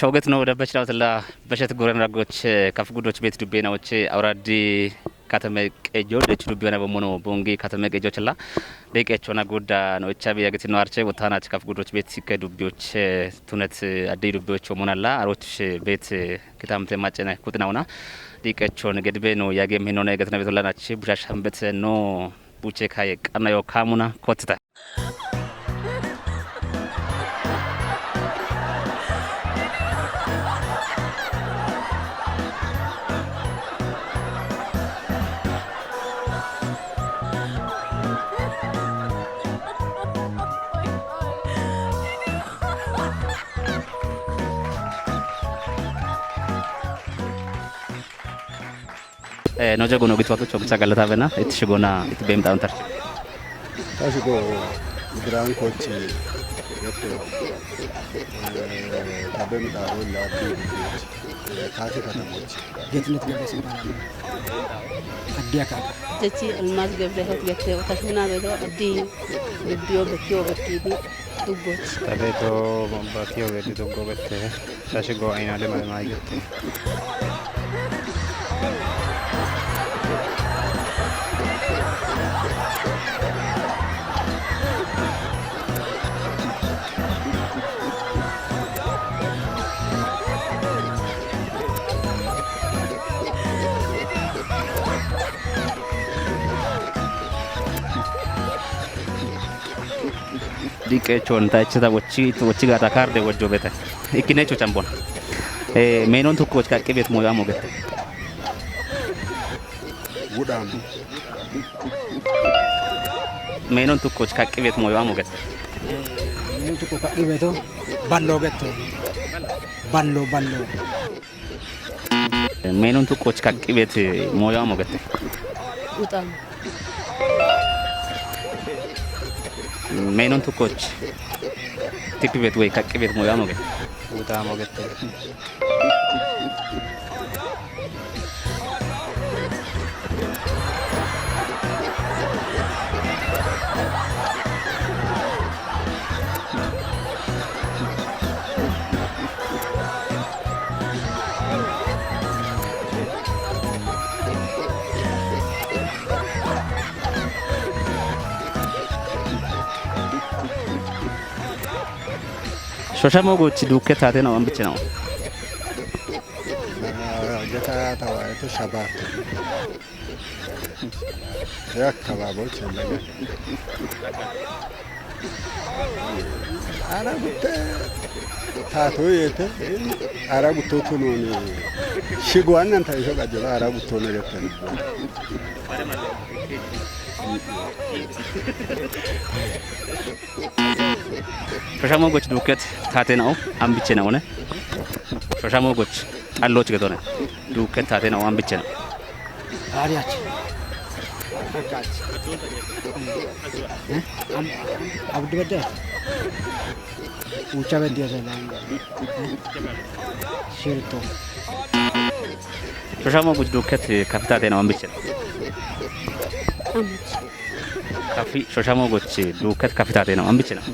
ሾገት ነው ደበች ነው ተላ በሸት ጎረን ራጎች ከፍ ጉዶች ቤት ዱቤ ነውች አውራዲ ካተመቀጆ ደች ዱቤ ነው በመኖ ቦንጌ ካተመቀጆችላ ደቂያቸውና ጎዳ ነው ቻቢ ያገት ነው አርቼ ወታናች ከፍ ጉዶች ቤት ሲከ ዱቤዎች ቱነት አደይ ዱቤዎች ሆሞናላ አሮች ቤት ከታምተ ማጨና ኩትናውና ደቂያቸውን ገድቤ ነው ያገም ሄኖ ነው ያገት ነው ቤቶላናች ቡሻሻምበት ነው ቡቼ ካየ ቀናዮ ካሙና ኮትታ noja gono gitu waktu coba cakap letak bena itu segona itu bem tahun ter. Kasih go ground coach itu tabem tahu lagi kasih kata coach. Gitu nih tidak sembarang. Adia kakak. Jadi almas gebrek gitu tasmina bedo adi bekio bekidi tugot. Tapi itu bekio bekidi tugot bete. Kasih go aina ada mana gitu. Dikecon taicita wochi gata karde wajjo beta ikinecho chambon menon tukko kakke bet moya moget Gudam menon tukko kakke bet moya moget menon tukko kakke beto ballo getto ballo menon tukko kakke bet moya moget utam menon tukkoch tikbet ወይ ከቅቤት ሞያ ሞገት ውጣ ሞገት ሾሻሞጎች ዱከት ታቴ ነው አንብጭ ነው ጀታ ታዋይቶ ሻባት ያከባቦች እንደገ አራጉት ታቶ የተ አራጉት ቶሎ ነው ሽጓን አንተ ይሾቃጀ አራጉት ነው ገተን ሾሻሞጎች ዱከት ታቴ ነው አንብጭ ነው ነ ሾሻሞጎች ጣሎች ገቶነ ዱከት ታቴ ነው አንብጭ ነው አሪያች አካች አብድ በደ ውጫ በደ ያዘላን ሽርቶ ሾሻሞጎች ዱከት ከፍታቴ ነው አንብጭ ነው ካፊ ሾሻሞጎች ዱከት ከፍታቴ ነው አንብጭ ነው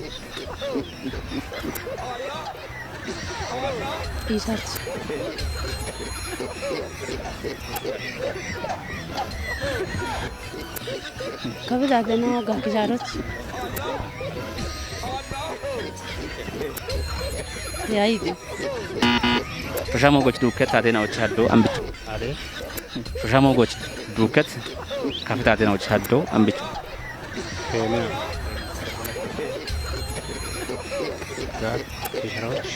ይሳት ከብዛት ነው ጋግዛሮች ያይዱ ሾሻሞጎች ዱከት ታቴ ነው ቻዶ አንብጭ አለ ሾሻሞጎች ዱከት ከፍታቴ ነው ቻዶ አንብጭ ኬንያ ጋር ይሽራዎች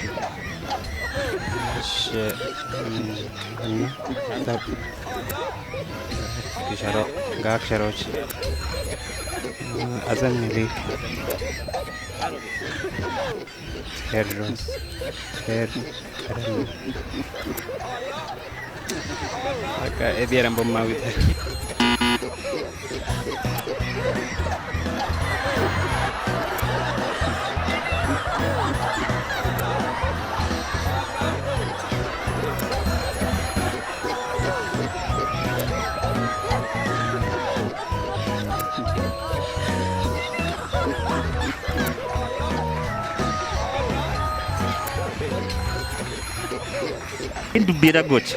እና ታብ ይሽራ ጋር ይሽራዎች አዘን ሊክ ሄድሮስ ሄድ አካ ኤዲያረን በማዊት dubbii daggochi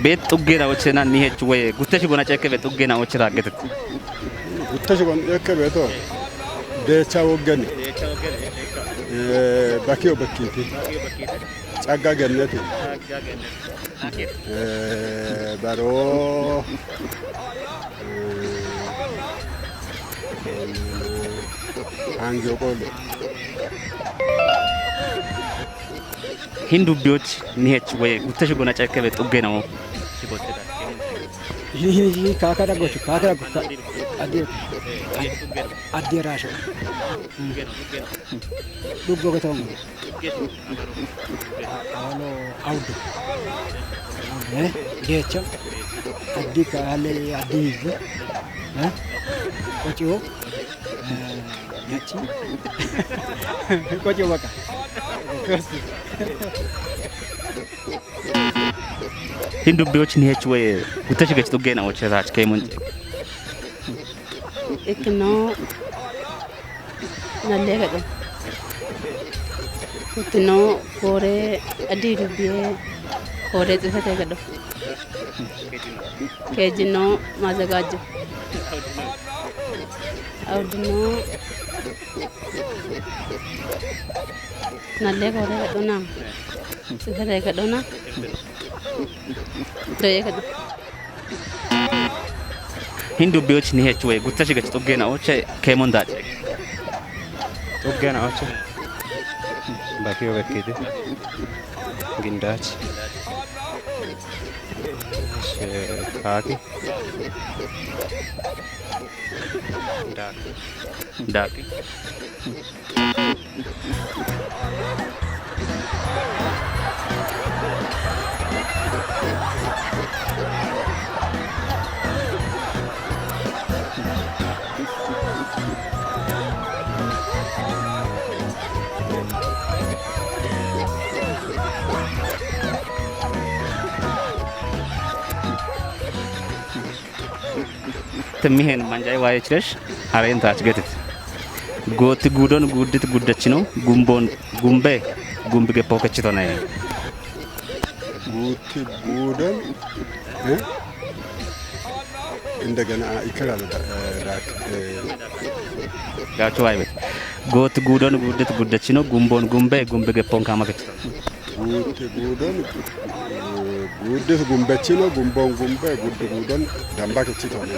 beet xuggeena ochena niheech way gutteshi gona cekke beet xuggeena ochira getet Guttashi gon ekke beeto deecha woggani bakiyo bakkiti cagga genneti baro angio qolo hin dubbiyoch niheech way gutteshi gona cekke beet xuggeena mo sigocheta ይህ ካከዳጎች ካከዳጎች አዲራሽ ዱጎ ገተው አሁን አውዱ ጌቸ አዲ ካለ አዲ ቆጪው ያቺ ቆጪው በቃ hin dubbiyoch niheech way gutteshi gech xuggeena ochira keemun Ikno nalle gado. Kutno kore adi dubiye kore tsifate gado. Kejino mazagajo. Audino nalle kore gado na. Tsifate gado na. Doye gado. hin dubbiyoch niheech way gutteshi gech xuggeena oche keemun daace Xuggeena oche bakiyo bakkiti gindaach kaaki daaki temihen manjay waye chresh aren taach getet gooti guudon guuddit guddachino gumbon gumbe gumbige pokechito ne guutti guudon እንደገና ይከራል ራክ gaacho waye bet gooti guudon guuddit guddachino gumbon gumbe gumbige ponkama kechito guutti guudon guuddis gumbechino gumbon gumbe guddi guudon damba kechito ne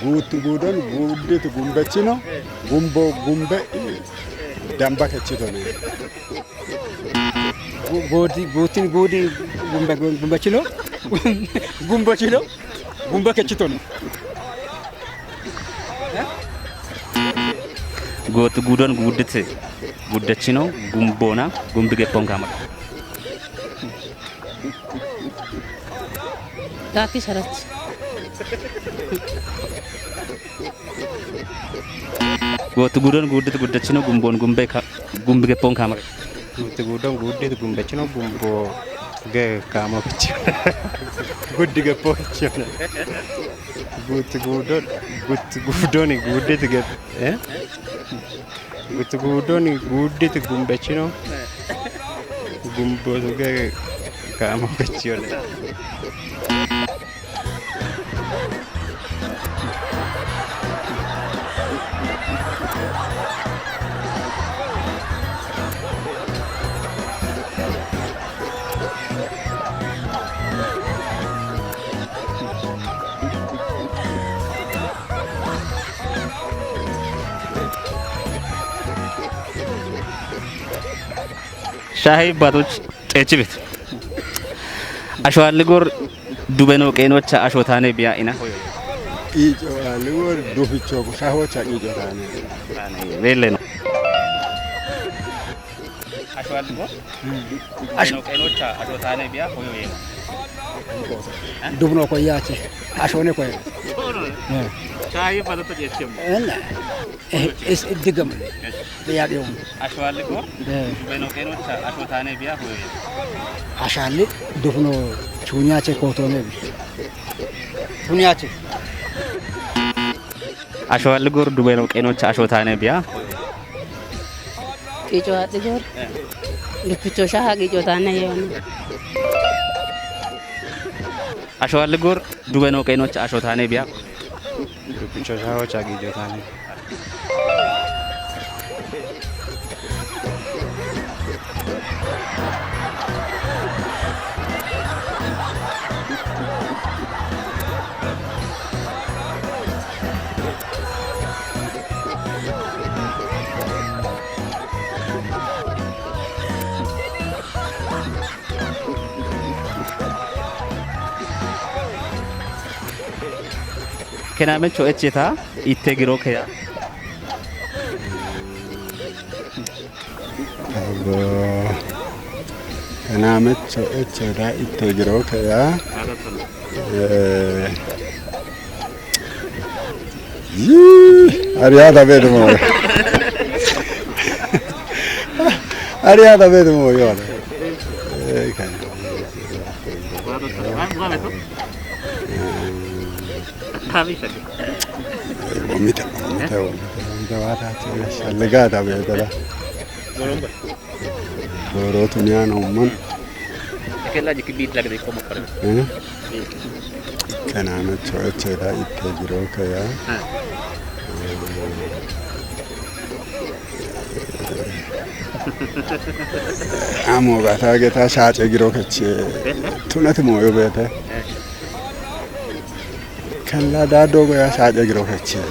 guutti guudon guuddit gumbechino gumbo gumbe damba kechito ne ጎቲን ጎዲ ጉምበችሎ ጉምበችሎ ጉምበ ከችቶ ነው gooti guudon guuddit guddachino gumbona gumbige ponkama Daki sarat. gooti guudon guuddit guddachino gumbon gumbe gumbige ponkama Guutti guudon guuddit gumbechino gumbo ge kaama kechio guddi ge pokechio guutti guudon guuddit ge guutti guudon guuddit gumbechino gumbo ge kaama kechio ሻሂ ባቶች ጤች ቤት አሸዋል ጎር ዱበኖ ቀኖች አሾታኔ ቢያኢና ኢጆዋል ወር ዱፍቾ ሻሆቻ ኢጆታኔ ቬሌ ነው አሸዋል ጎር ዱበኖ ቀኖች አሾታኔ ቢያ ሆዮ ዱብኖ ኮያቺ አሾኔ ኮያ ሻሂ ባቶች ጤችም እና እስ ድገም ጥያቄው አሸዋል ጎር ዱበኖ ቀኖች አሾታኔ ቢያ ሆዮ አሻል ዱብኖ ቹኛቼ ኮቶኔ ቹኛቼ አሸዋል ጎር ዱበኖ ቀኖች አሾታኔ ቢያ qico haadhi goor dubbicho shaha qico taane yeewne Ashwalli gor dubenoo qeenocha ashoo taanee biyaa. Dubbicho shaawwacha gijotaanii. Kenaamecho ejjetaa ittee giroo keeyaa. Kenaamecho ejjetaa ittee giroo keeyaa. Ariyaata beedumoo. Ariyaata beedumoo yoo ta'e. Omita waadaati shalligaadha beekala. Boorootu nyaana uumman. Ekellaa jikki biidlaa gadi qomo fara. Kenaamecho ejjetaa ittee giroo keeyaa. Amo gataa getaa shaacee giroo kechee tunati mooyo beete. Kalla daadoo goyaa shaacee giroo kechee.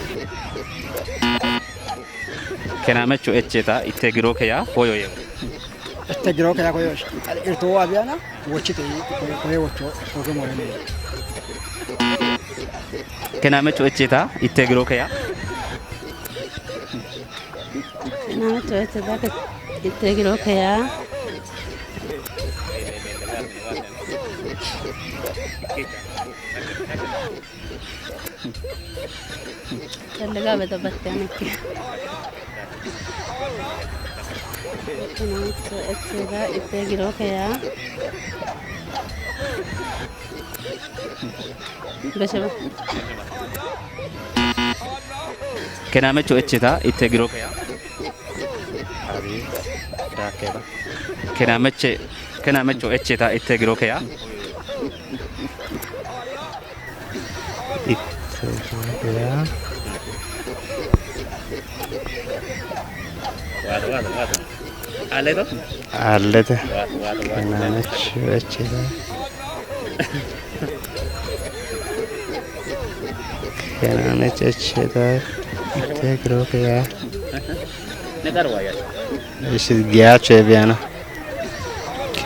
Kenaamecho ejjetaa ittee giroo keeyaa hooyoo yeewu. Ittee giroo keeyaa koyoo irtoo waabiyaana wochite koyee wochoo kookee mooyee. Kenaamecho ejjetaa ittee giroo keeyaa. kenaamecho ejjetaa ittee giroo keeyaa. Shalligaa beta battee anakki. Kenaamecho ejjetaa ittee giroo keeyaa. Bashaba. Kenaamecho ejjetaa ittee giroo keeyaa. Abii daakkeedha. Kenaamecho ejjetaa ittee giroo keeyaa. Ittee giroo keeyaa. Aleeto? Allete. Kenaamecho ejjetaa. Kenaamecho ejjetaa ittee giroo keeyaa. Ne garuu yaa. Ishi giyaacho eebiyaana.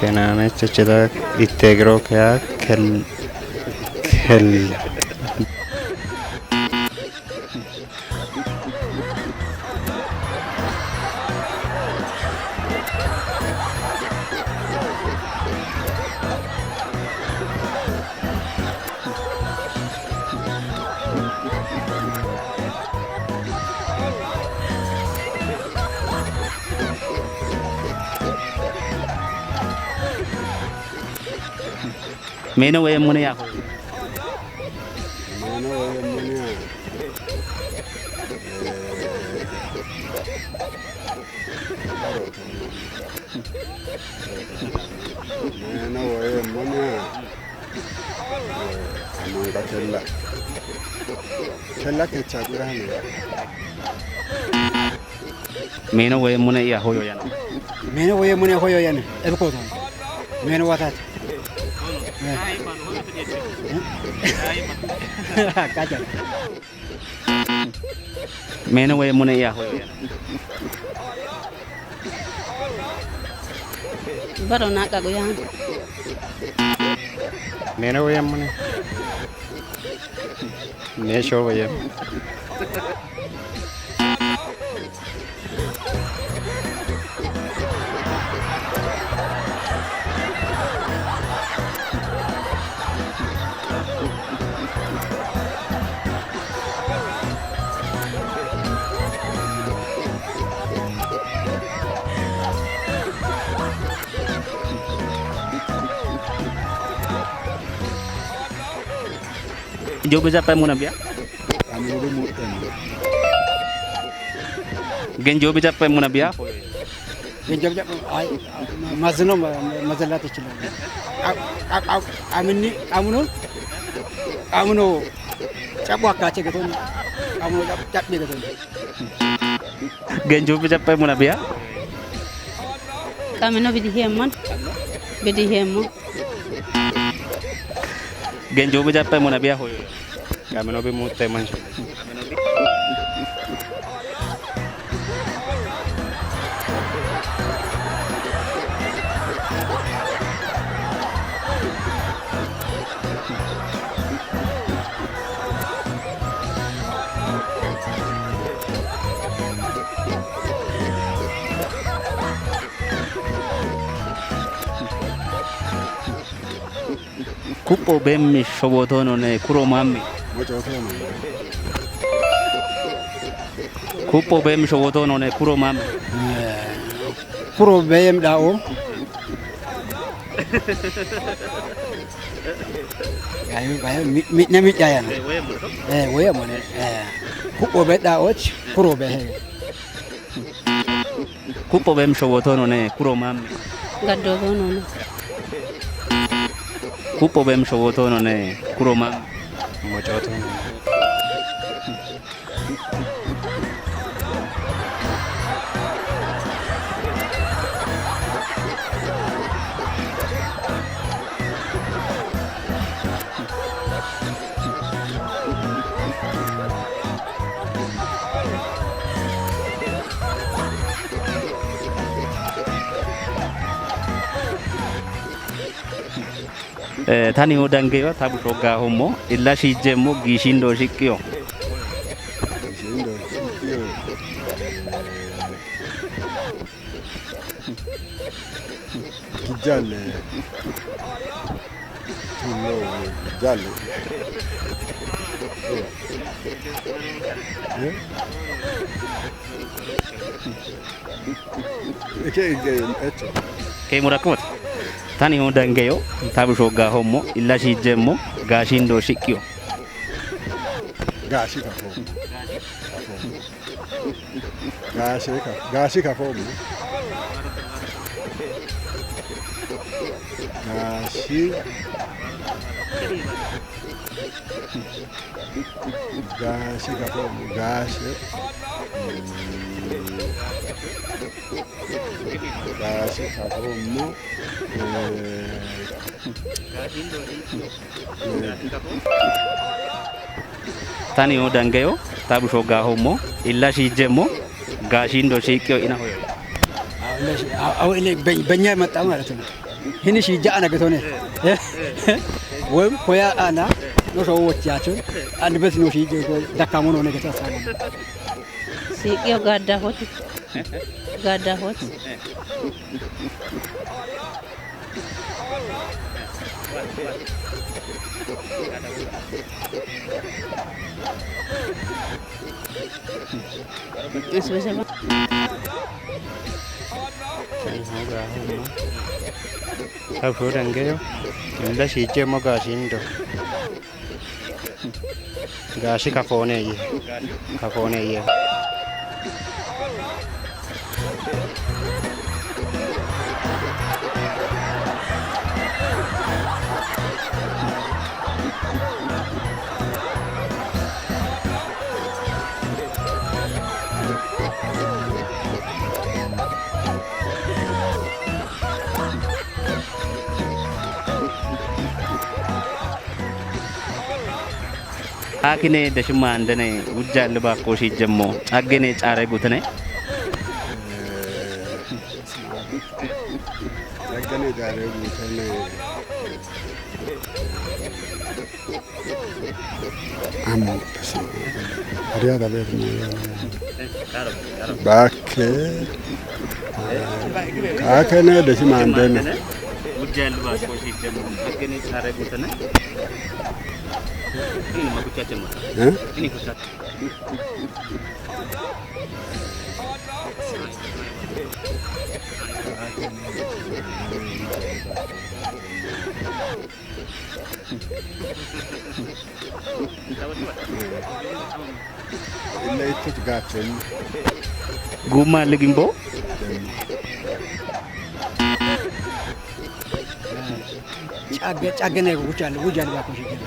Kenaamecho ejjetaa ittee giroo keeyaa kel. Meena wayee mune yaa. Meena wayee mune yaa. Meena wayee mune yaa. Amanga kella. Kella kechaa guddaani. Meena wayee mune yaa hooyoo yaa. Meena wayee mune koyoo yaane ebikootoon. Meena waataati. Kaja. Meena wayee mune yaa hooyoo yaa. Baro naaqa guyaan. Meena wayee mune. Meeshoo wayee. Ijoo bisa apa muna biya? Amuru mudhan. Genjoo bisa apa muna biya? ገንጀብ አይ ማዝኖ መዘላት ይችላል። አምኖ ጨቦ አካቼ ገቶን አምኖ ጨብ ገቶን ገንጆ በጨጳይ ሙና ቢያ Kamino bidihemon ገንጆ በጨጳይ ሙና ቢያ ሆዮ Kamino bi mutte mancho. ኩጶ በሚ ሾቦቶ ነው ነ ኩሮ ማሚ ወጮቶ ነው ኩጶ በሚ ሾቦቶ ነው ነ ኩሮ ማሚ ኩሮ በየም ዳኦ ባይ ነሚጫ ያ ነው ወይ ሞነ ኩጶ በዳኦች ኩሮ በሄ ኩጶ በሚ ሾቦቶ ነው ነ ኩሮ ማሚ gaddo no ኩጶ በሚ ሾቦቶ ነው ነ ኩሮ ማሚ Mocoto no. ታኒ ወዳንገዮ ታቡ ሾጋ ሆሞ ኢላ ሺጀሞ ጊሺንዶ ሽቅዮ ሲንዶ ሲዮ ጊጃለ ቱሎ ጊጃለ እቼ ከሙራክሞት ታኒ ወዳንገዮ ታቡ ሾጋ ሆሞ ኢላ ሺጀሞ ጋሺንዶ ሽቅዮ ጋሺ ከፎሙ ጋሺ ከፎሙ ጋሺ ከፎሙ ታኒ ወዳንገዮ ታቡ ሾጋ ሆሞ ኢላ ሺጀሞ ጋሺንዶ ሽቅዮ ኢና ሆዮ አው እኔ በእኛ መጣ ማለት ነው። ይህን ሺጃ ነገቶነ ወይም ኮያ አና ነው ሰዎች ያቸው አንድ በት ነው ሺጀ ደካሞ ነው ነገታ ሳለ siqyo gadda hot Especially Hoga homo. Tabu dangeyo. Illa shijemo gashindo. Gashi kafone ye. Kafone ye. አኪኔ ደሽማ እንደኔ ውጃ ልባኮ ሺጀሞ አገኔ ጫሬ ጉተኔ አገኔ ጫሬ ጉተኔ አምጥስ አሪያ ዳቤት ነው ባክ አከኔ ደሽማ እንደኔ ውጃ ልባኮ ሺጀሞ አገኔ ጫሬ ጉተኔ ini makuchache mo ini kuchache Illee itti gaachonni. Gummaa ligimbo. ጫገነ ውጃል ባኮሽ ይገኛል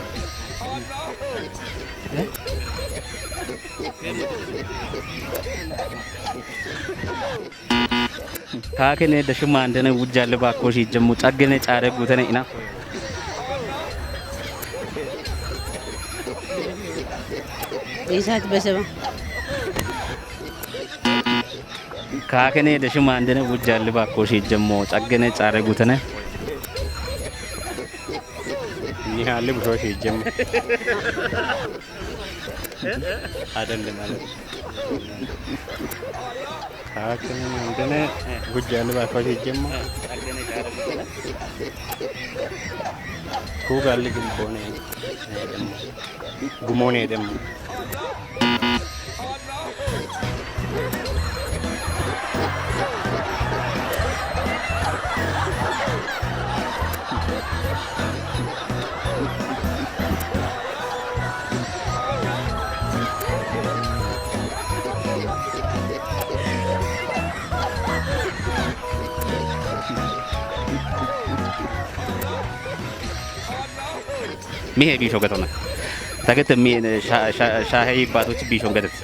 ካከነ ደሽማ እንደነ ውጃል ባኮሽ ይጀሙ ጫገነ ጫረ ጉተነ ኢና ኢሳት በሰባ ካከነ ደሽማ እንደነ ውጃል ባኮሽ ይጀሙ ጫገነ ጫረ ጉተነ ይሃለ ብሾሽ ይጀም አይደለም ማለት ካከነ እንደነ ጉጃል ባኮሽ ይጀም ኩጋል ግን ቦኔ ደሞ ጉሞኔ ደሞ ሚሄ ቢሾ ገተና ታገተ ሚ ሻሄ ባቶች ቢሾ ገተት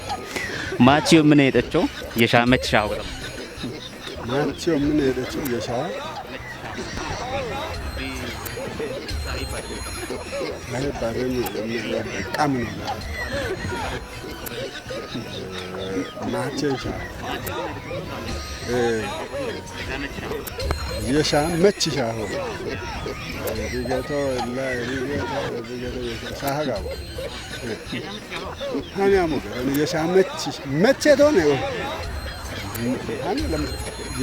ማቺዮ ምን ሄደቸው የሻመች ሻው ገተማ ማቺዮ ምን ሄደቸው የሻ ላይ ባረኝ ቃም ነው ማቼሻ የሻ መችሻ ሆ ሪገቶ ላ ሪገቶ ሳሃጋው ሃኒያ ሞገ የሻ መቼቶ ነው ሃኒ ለም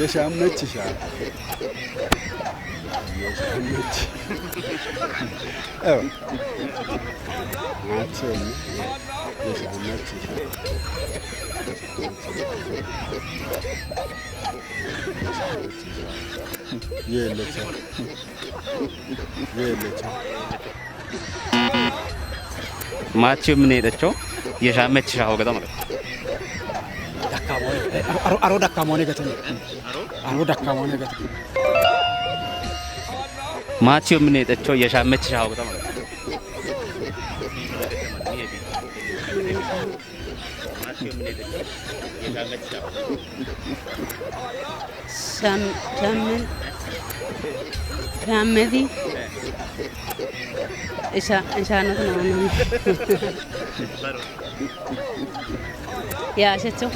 የሻ መችሻ የሻመች አዎ ማቼ የሻመች የለች ማቺዮ ምን ሄደቸው የሻመች ሻው ገተማ አሮ ዳካሞኔ ገተነ አሮ ዳካሞኔ ገተነ ማቺዮ ምን ሄደቸው የሻመች ሻው ገተማ ሻመዲ ኢሳኖት ነው ያሸቸው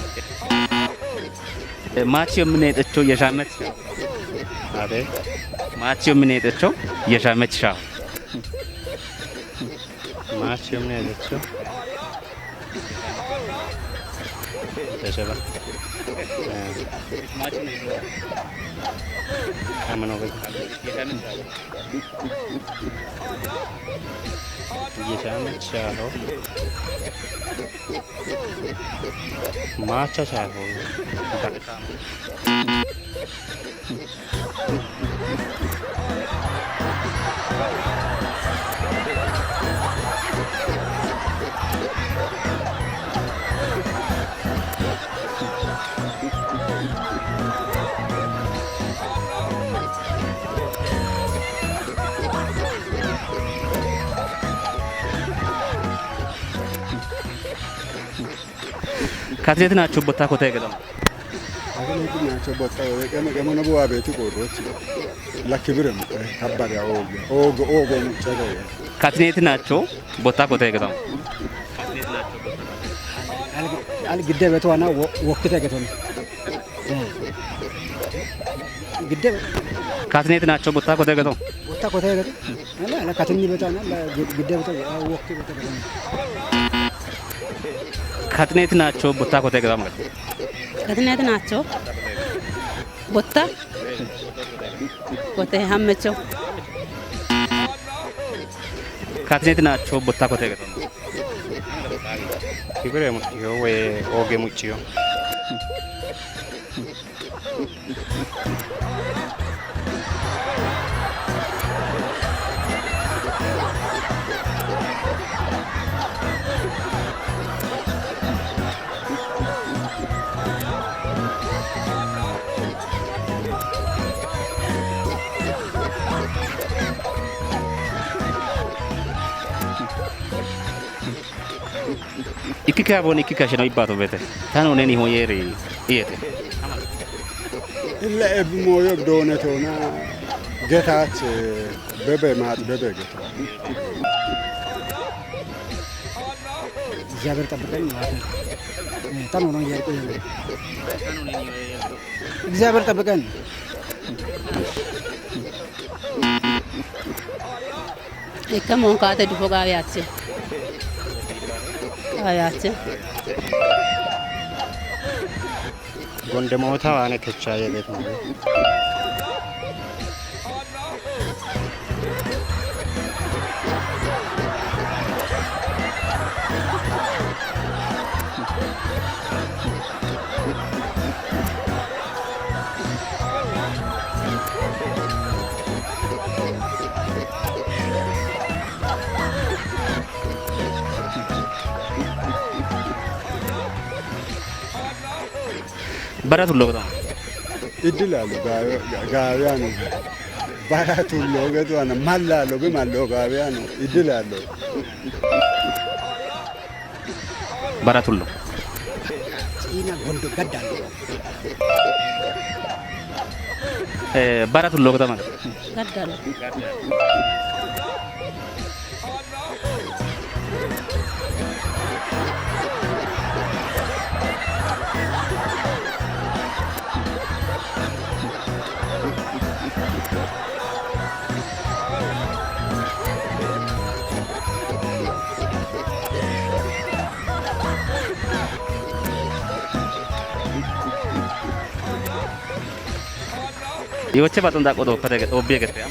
ማቺዮ ምን ሄደቸው የሻመች አዴ ማቺዮ ምን ሄደቸው የሻመች ሻው ማቺዮ ምን ሄደቸው ተሸባ ካመኖ የሻመች ሻው ማቻ ሻው ካትሌት ናቸው ቦታ ኮታ ይገዳም አገለቱ ናቸው ቦታ ገመነ ቦአ ቤት ቆሮች ለክብርም ከባድ ኦጎ ሙጨደ ካትሌት ናቸው ቦታ ኮታ ይገዳም አል ግደ በተዋና ወክተ ገተነ ግደ ካትሌት ናቸው ቦታ ኮታ ይገዳም ቦታ ኮታ ገተ አላ ካትኒ በታና ግደ በታ ወክ በታ ገተነ ካትሌት ናቸው ቦታ ኮታ ይገዳም ከትነት ናቸው ቦታ ኮታ ሀመቸው ካትሌት ናቸው ቦታ ኮታ ይገዳም ኪብሬ ሙጭዮ ወይ ኦጌ ሙጭዮ ikika bon ikika shino ibato bete tano neni hoyeri iyete illa ebmoyo donetona ጌታች በበማት በበጌታ እግዚአብሔር ጠብቀኝ ማለት ታኑ ነው ያርቆ እግዚአብሔር ጠብቀን Ekkamoon kaate dufo gaabiyaatse. Gaabiyaatse. Gondemoota waan kechaa yebeet ነው Barat ullo gado ይድላሉ ጋቢያ ነው ባራት ሁሉ ገዶ አነ ማላሎ በማሎ ጋቢያ ነው ይድላሉ barat ullo ኢና ወንዶ ገዳሉ barat ullo gado ማለት Gaddalu. Yoche baton da kodo pate obie gete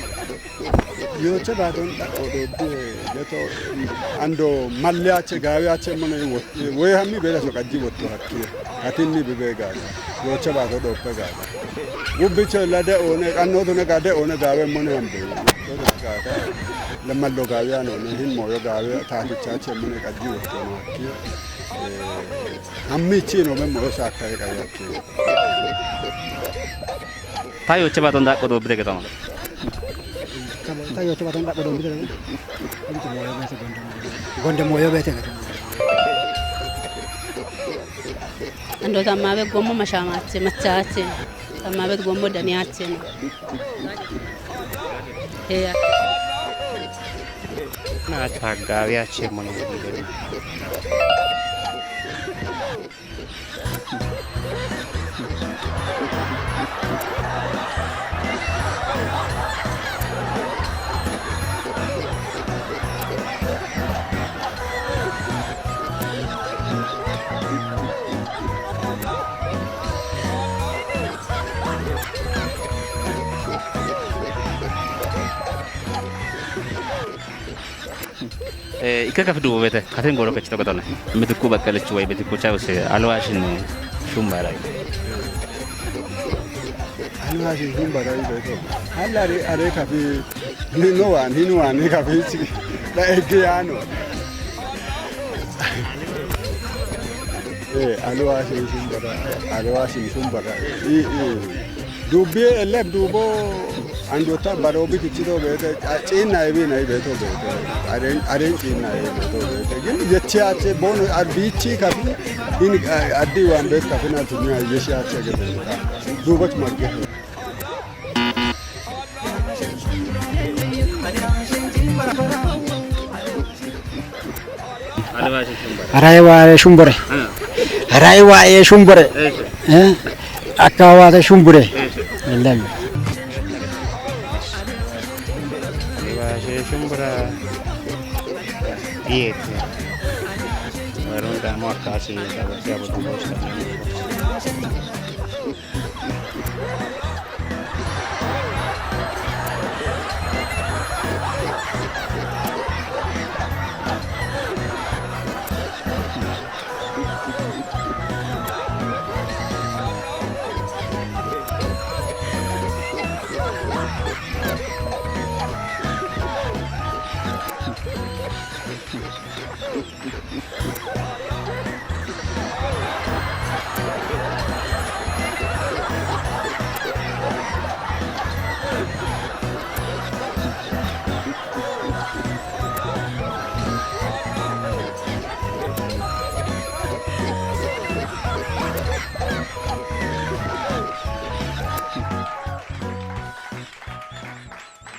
ዮቸ ባዶን ጣቆዶ ለቶ አንዶ ማሊያቸ ጋቢያቸ ምን ወይ ሀሚ በለሶ ቀጂ ወጥቶ ሀኪ አቲኒ ቢበጋ ዮቸ ባዶ ዶፈ ጋባ ውብቸ ለደ ኦነ ቀኖቶ ነጋደ ኦነ ጋበ ምን ያምበ ጋታ ለማሎ ጋቢያ ነው ነህን ሞዮ ጋቢያ ታቲቻቸ ምን ቀጂ ወጥቶ ነው ሀኪ አሚቺ ነው መሞ ሳካይ ቀያኪ ta yoche baton da kodo obie gete ታዮ ተባተን ዳቆ ደም ቢደረግ ጎንደ ሞዮ ቤተ Ando tammaabet gommo mashaamaache machaache tammaabet gommo daniyaache no. ናታ ጋቢያችን ምን ይደረግ ikka fdu bete katen goro kechto gadone mitku bakkalech way betku chaus alwashin shumbaray alwashin shumbaray beto hallare are kafi no wan hinu wan kafi chi da egiano alwashin shumbaray dubbe eleb dubo አንዶታ ባሮቢ ትችቶ በተ ጪና ይቢና ይበቶ በተ አሬን ጪና ይበቶ በተ ግን የቻቸ ቦን አርቢቺ ካፊ ኢን አዲ ዋን ቤት ካፊና ትኛ የሻቸ ገደ ዱበት ማርገ ራይዋ ሹምበረ አካባቢ ሹምበረ ለለ shumbura diete ronda mo akasi da siamo da